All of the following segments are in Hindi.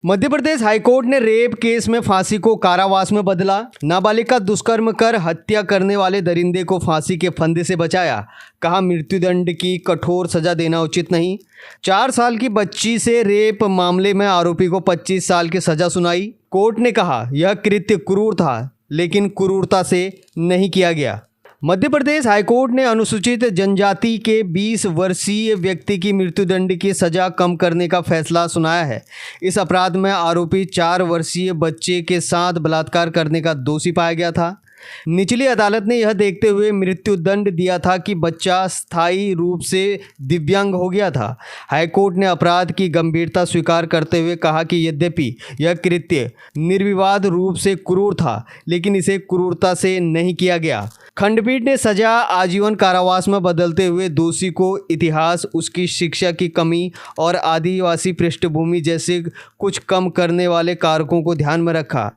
मध्य प्रदेश हाईकोर्ट ने रेप केस में फांसी को कारावास में बदला। नाबालिग का दुष्कर्म कर हत्या करने वाले दरिंदे को फांसी के फंदे से बचाया। कहा, मृत्युदंड की कठोर सजा देना उचित नहीं। 4 साल की बच्ची से रेप मामले में आरोपी को 25 साल की सजा सुनाई। कोर्ट ने कहा, यह कृत्य क्रूर था, लेकिन क्रूरता से नहीं किया गया। मध्य प्रदेश हाईकोर्ट ने अनुसूचित जनजाति के 20 वर्षीय व्यक्ति की मृत्युदंड की सजा कम करने का फैसला सुनाया है। इस अपराध में आरोपी 4 वर्षीय बच्चे के साथ बलात्कार करने का दोषी पाया गया था। निचली अदालत ने यह देखते हुए मृत्युदंड दिया था कि बच्चा स्थायी रूप से दिव्यांग हो गया था। हाईकोर्ट ने अपराध की गंभीरता स्वीकार करते हुए कहा कि यद्यपि यह कृत्य निर्विवाद रूप से क्रूर था, लेकिन इसे क्रूरता से नहीं किया गया। खंडपीठ ने सजा आजीवन कारावास में बदलते हुए दोषी को इतिहास, उसकी शिक्षा की कमी और आदिवासी पृष्ठभूमि जैसे कुछ कम करने वाले कारकों को ध्यान में रखा।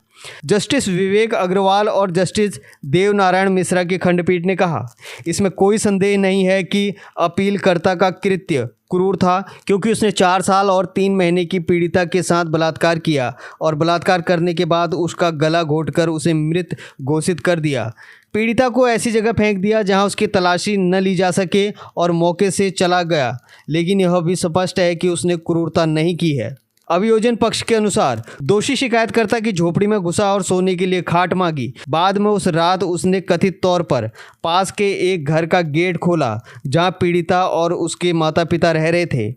जस्टिस विवेक अग्रवाल और जस्टिस देवनारायण मिश्रा की खंडपीठ ने कहा, इसमें कोई संदेह नहीं है कि अपीलकर्ता का कृत्य क्रूर था, क्योंकि उसने 4 साल और 3 महीने की पीड़िता के साथ बलात्कार किया और बलात्कार करने के बाद उसका गला घोंटकर उसे मृत घोषित कर दिया। पीड़िता को ऐसी जगह फेंक दिया जहां उसकी तलाशी न ली जा सके और मौके से चला गया। लेकिन यह भी स्पष्ट है कि उसने क्रूरता नहीं की है। अभियोजन पक्ष के अनुसार दोषी शिकायतकर्ता की झोपड़ी में घुसा और सोने के लिए खाट मांगी। बाद में उस रात उसने कथित तौर पर पास के एक घर का गेट खोला जहां पीड़िता और उसके माता पिता रह रहे थे।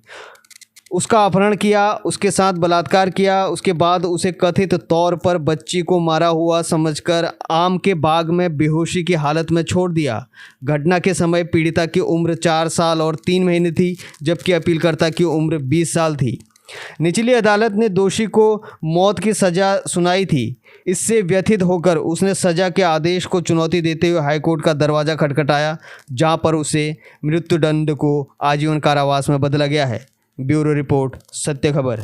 उसका अपहरण किया, उसके साथ बलात्कार किया। उसके बाद उसे कथित तौर पर बच्ची को मारा हुआ समझकर आम के बाग में बेहोशी की हालत में छोड़ दिया। घटना के समय पीड़िता की उम्र 4 साल और 3 महीने थी, जबकि अपीलकर्ता की उम्र 20 साल थी। निचली अदालत ने दोषी को मौत की सजा सुनाई थी। इससे व्यथित होकर उसने सजा के आदेश को चुनौती देते हुए हाईकोर्ट का दरवाज़ा खटखटाया, जहां पर उसे मृत्युदंड को आजीवन कारावास में बदला गया है। ब्यूरो रिपोर्ट, सत्य खबर।